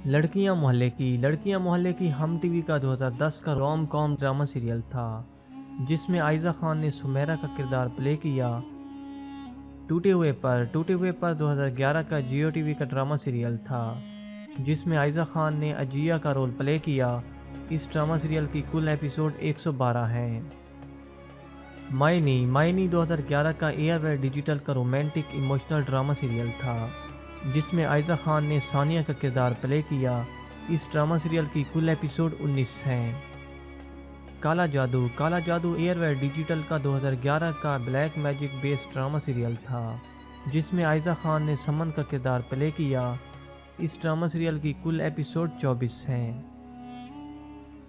لڑکیاں محلے کی ہم ٹی وی کا 2010 کا روم کام ڈرامہ سیریل تھا جس میں عائزہ خان نے سمیرہ کا کردار پلے کیا۔ ٹوٹے ہوئے پر 2011 کا جیو ٹی وی کا ڈرامہ سیریل تھا جس میں عائزہ خان نے اجیا کا رول پلے کیا۔ اس ڈرامہ سیریل کی کل ایپیسوڈ 112 ہیں۔ مائنی 2011 کا ایئر ویئر ڈیجیٹل کا رومانٹک ایموشنل ڈرامہ سیریل تھا جس میں عائزہ خان نے ثانیہ کا کردار پلے کیا۔ اس ڈرامہ سیریل کی کل ایپیسوڈ 19 ہیں۔ کالا جادو ایئر ویئر ڈیجیٹل کا 2011 کا black magic based drama serial تھا جس میں عائزہ خان نے سمن کا کردار پلے کیا۔ اس ڈرامہ سیریل کی کل ایپیسوڈ 24 ہیں۔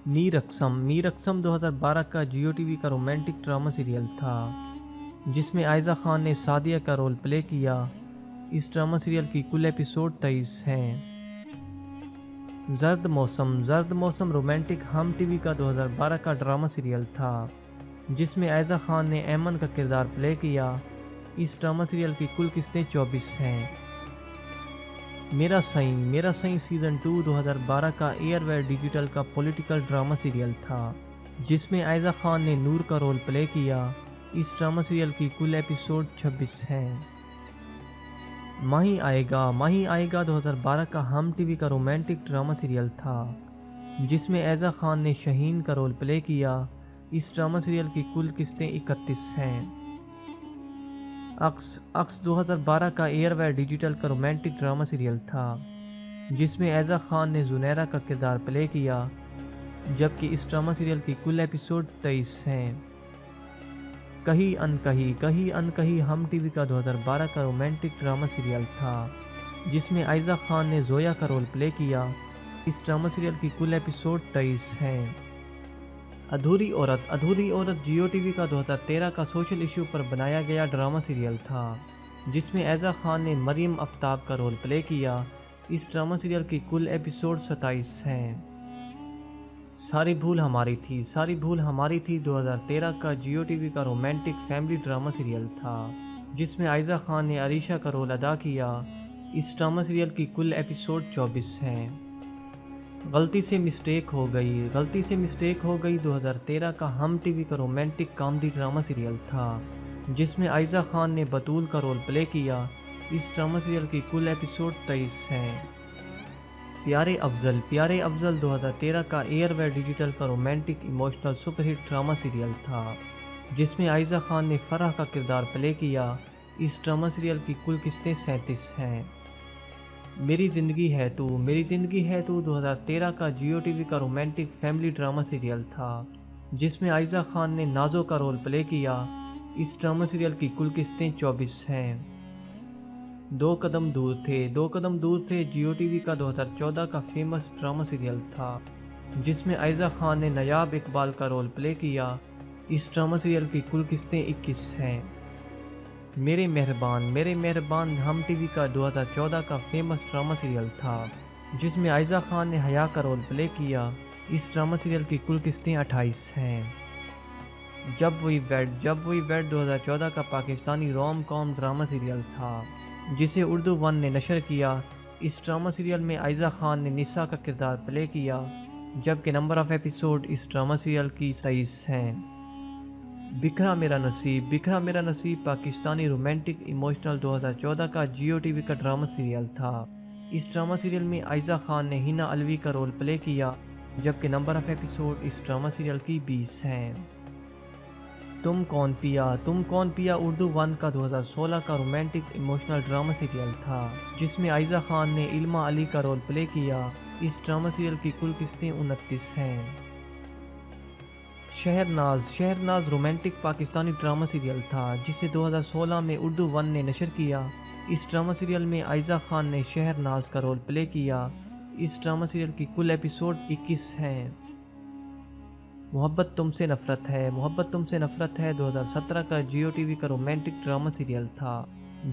نیرکسم 2012 کا جیو ٹی وی کا رومانٹک ڈرامہ سیریل تھا جس میں عائزہ خان نے سعدیہ کا رول پلے کیا۔ اس ڈرامہ سیریل کی کل ایپیسوڈ 23 ہیں۔ زرد موسم رومانٹک ہم ٹی وی کا 2012 کا ڈرامہ سیریل تھا جس میں عائزہ خان نے ایمن کا کردار پلے کیا۔ اس ڈرامہ سیریل کی کل قسطیں 24 ہیں۔ میرا سائیں سیزن 2 2012 کا ایئر ویئر ڈیجیٹل کا پولیٹیکل ڈرامہ سیریل تھا جس میں عائزہ خان نے نور کا رول پلے کیا۔ اس ڈرامہ سیریل کی کل ایپیسوڈ 26 ہیں۔ ماہی آئے گا 2012 کا ہم ٹی وی کا رومانٹک ڈرامہ سیریل تھا جس میں عائزہ خان نے شہین کا رول پلے کیا۔ اس ڈرامہ سیریل کی کل قسطیں 31 ہیں۔ عکس 2012 کا ایئر ویئر ڈیجیٹل کا رومانٹک ڈرامہ سیریل تھا جس میں عائزہ خان نے زنیرہ کا کردار پلے کیا جبکہ اس ڈرامہ سیریل کی کل ایپیسوڈ 23 ہیں۔ کہیں ان کہیں ہم ٹی وی کا 2012 کا رومانٹک ڈرامہ سیریل تھا جس میں عائزہ خان نے زویا کا رول پلے کیا۔ اس ڈرامہ سیریل کی کل ایپیسوڈ 23 ہیں۔ ادھوری عورت جیو ٹی وی کا 2013 کا سوشل ایشو پر بنایا گیا ڈرامہ سیریل تھا جس میں عائزہ خان نے مریم آفتاب کا رول پلے کیا۔ اس ڈرامہ سیریل کی کل ایپیسوڈ 27 ہیں۔ ساری بھول ہماری تھی 2013 کا جیو ٹی وی کا رومانٹک فیملی ڈرامہ سیریل تھا جس میں عائزہ خان نے عریشہ کا رول ادا کیا۔ اس ڈرامہ سیریل کی کل ایپیسوڈ 24 ہیں۔ غلطی سے مسٹیک ہو گئی 2013 کا ہم ٹی وی کا رومانٹک کامیڈی ڈرامہ سیریل تھا جس میں عائزہ خان نے بطول کا رول پلے کیا۔ اس ڈرامہ سیریل کی کل ایپیسوڈ 23 ہیں۔ پیارے افضل 2013 کا ایئر ویئر ڈیجیٹل کا romantic emotional super hit drama serial تھا جس میں عائزہ خان نے فرح کا کردار پلے کیا۔ اس ڈرامہ سیریل کی کل قسطیں 37 ہیں۔ میری زندگی ہے تو 2013 کا جیو ٹی وی کا رومانٹک فیملی ڈرامہ سیریل تھا جس میں عائزہ خان نے نازو کا رول پلے کیا۔ اس ڈرامہ سیریل کی کل قسطیں 24 ہیں۔ دو قدم دور تھے جیو ٹی وی کا 2014 کا فیمس ڈرامہ سیریل تھا جس میں عائزہ خان نے نایاب اقبال کا رول پلے کیا۔ اس ڈرامہ سیریل کی کل قسطیں 21 ہیں۔ میرے مہربان ہم ٹی وی کا 2014 کا فیمس ڈرامہ سیریل تھا جس میں عائزہ خان نے حیا کا رول پلے کیا۔ اس ڈرامہ سیریل کی کل قسطیں 28 ہیں۔ جب وہی ویڈ 2014 کا پاکستانی روم کام ڈرامہ سیریل تھا جسے اردو 1 نے نشر کیا۔ اس ڈرامہ سیریل میں عائزہ خان نے نساء کا کردار پلے کیا جبکہ نمبر آف ایپیسوڈ اس ڈرامہ سیریل کی 23 ہیں۔ بکھرا میرا نصیب پاکستانی رومانٹک ایموشنل 2014 کا جیو ٹی وی کا ڈرامہ سیریل تھا۔ اس ڈرامہ سیریل میں عائزہ خان نے ہنا علوی کا رول پلے کیا جبکہ نمبر آف ایپیسوڈ اس ڈرامہ سیریل کی 20 ہیں۔ تم کون پیا اردو 1 کا 2016 کا رومانٹک ایموشنل ڈرامہ سیریل تھا جس میں عائزہ خان نے علمہ علی کا رول پلے کیا۔ اس ڈرامہ سیریل کی کل قسطیں 29 ہیں۔ شہرناز رومانٹک پاکستانی ڈرامہ سیریل تھا جسے 2016 میں اردو 1 نے نشر کیا۔ اس ڈرامہ سیریل میں عائزہ خان نے شہرناز کا رول پلے کیا۔ اس ڈرامہ سیریل کی کل ایپیسوڈ 21 ہیں۔ محبت تم سے نفرت ہے 2017 کا جیو ٹی وی کا رومانٹک ڈرامہ سیریل تھا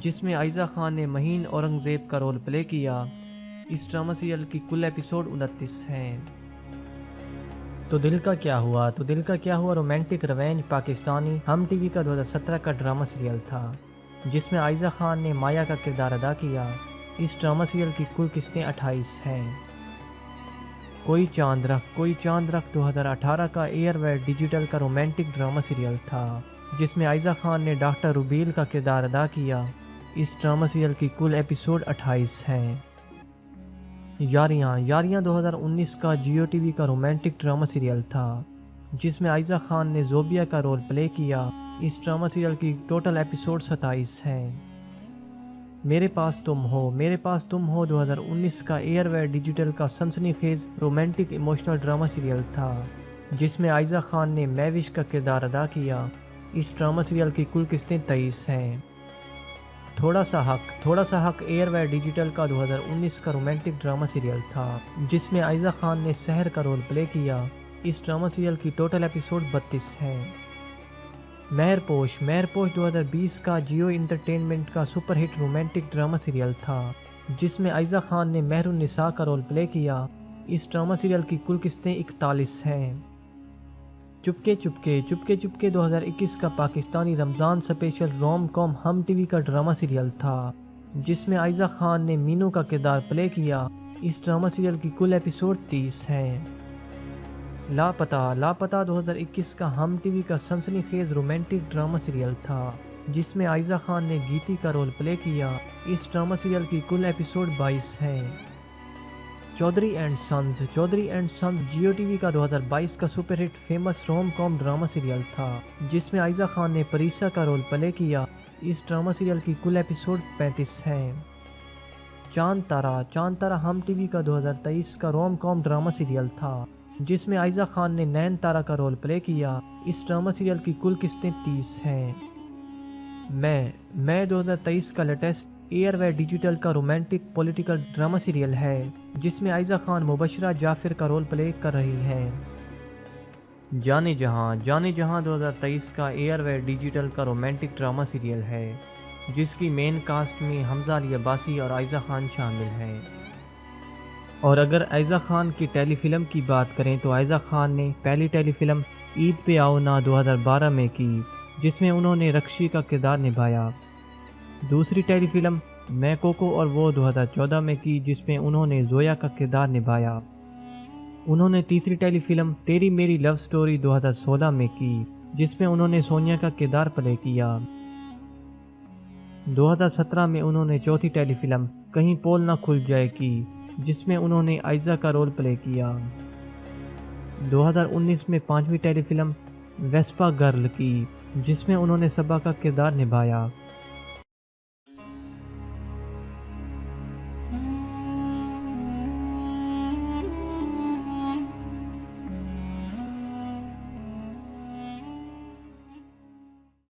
جس میں عائزہ خان نے مہین اورنگزیب کا رول پلے کیا۔ اس ڈرامہ سیریل کی کل ایپیسوڈ 29 ہیں۔ تو دل کا کیا ہوا رومانٹک ریونج پاکستانی ہم ٹی وی کا 2017 کا ڈرامہ سیریل تھا جس میں عائزہ خان نے مایا کا کردار ادا کیا۔ اس ڈرامہ سیریل کی کل قسطیں 28 ہیں۔ کوئی چاند رخ 2018 کا ایئر ویئر ڈیجیٹل کا رومانٹک ڈرامہ سیریل تھا جس میں عائزہ خان نے ڈاکٹر روبیل کا کردار ادا کیا۔ اس ڈرامہ سیریل کی کل ایپیسوڈ 28 ہیں۔ یاریاں 2019 کا جیو ٹی وی کا رومانٹک ڈرامہ سیریل تھا جس میں عائزہ خان نے زوبیا کا رول پلے کیا۔ اس ڈرامہ سیریل کی ٹوٹل ایپیسوڈ 27 ہیں۔ میرے پاس تم ہو 2019 کا ایئر ویئر ڈیجیٹل کا سنسنی خیز رومانٹک ایموشنل ڈرامہ سیریل تھا جس میں عائزہ خان نے میوش کا کردار ادا کیا۔ اس ڈرامہ سیریل کی کل قسطیں 23 ہیں۔ تھوڑا سا حق ایئر ویئر ڈیجیٹل کا 2019 کا رومانٹک ڈرامہ سیریل تھا جس میں عائزہ خان نے سحر کا رول پلے کیا۔ اس ڈرامہ سیریل کی ٹوٹل ایپیسوڈ 32 ہیں۔ مہر پوش 2020 کا جیو انٹرٹینمنٹ کا سپر ہٹ رومانٹک ڈرامہ سیریل تھا جس میں عائزہ خان نے مہر النساء کا رول پلے کیا۔ اس ڈرامہ سیریل کی کل قسطیں 41 ہیں۔ چپکے 2021 کا پاکستانی رمضان اسپیشل روم کام ہم ٹی وی کا ڈرامہ سیریل تھا جس میں عائزہ خان نے مینو کا کردار پلے کیا۔ اس ڈرامہ سیریل کی کل ایپیسوڈ 30 ہیں۔ لاپتہ 2021 کا ہم ٹی وی کا سنسنی خیز رومانٹک ڈرامہ سیریل تھا جس میں عائزہ خان نے گیتی کا رول پلے کیا۔ اس ڈرامہ سیریل کی کل ایپیسوڈ 22 ہیں۔ Chaudhry and Sons Geo TV کا 2022 کا super hit famous rom com drama serial تھا جس میں عائزہ خان نے پریسا کا رول پلے کیا۔ اس ڈرامہ سیریل کی کل ایپیسوڈ 35 ہیں۔ چاند تارا ہم ٹی وی کا 2023 کا روم کام ڈرامہ سیریل تھا جس میں عائزہ خان نے نین تارا کا رول پلے کیا۔ اس ڈرامہ سیریل کی کل قسطیں 30 ہیں۔ میں 2023 کا لیٹسٹ ایئر ویئر ڈیجیٹل کا رومانٹک پولیٹیکل ڈرامہ سیریل ہے جس میں عائزہ خان مبشرہ جعفر کا رول پلے کر رہی ہیں۔ جانے جہاں 2023 کا ایئر ویئر ڈیجیٹل کا رومانٹک ڈرامہ سیریل ہے جس کی مین کاسٹ میں حمزہ علی عباسی اور عائزہ خان شامل ہیں۔ اور اگر عائزہ خان کی ٹیلی فلم کی بات کریں تو عائزہ خان نے پہلی ٹیلی فلم عید پہ آؤ نا 2012 میں کی جس میں انہوں نے رکشی کا کردار نبھایا۔ دوسری ٹیلی فلم میں کوکو اور وہ 2014 میں کی جس میں انہوں نے زویا کا کردار نبھایا۔ انہوں نے تیسری ٹیلی فلم تیری میری لو سٹوری 2016 میں کی جس میں انہوں نے سونیا کا کردار پلے کیا۔ 2017 میں انہوں نے چوتھی ٹیلی فلم کہیں پول نہ کھل جائے کی جس میں انہوں نے عائزہ کا رول پلے کیا۔ 2019 میں پانچویں ٹیلی فلم ویسپا گرل کی جس میں انہوں نے صبا کا کردار نبھایا۔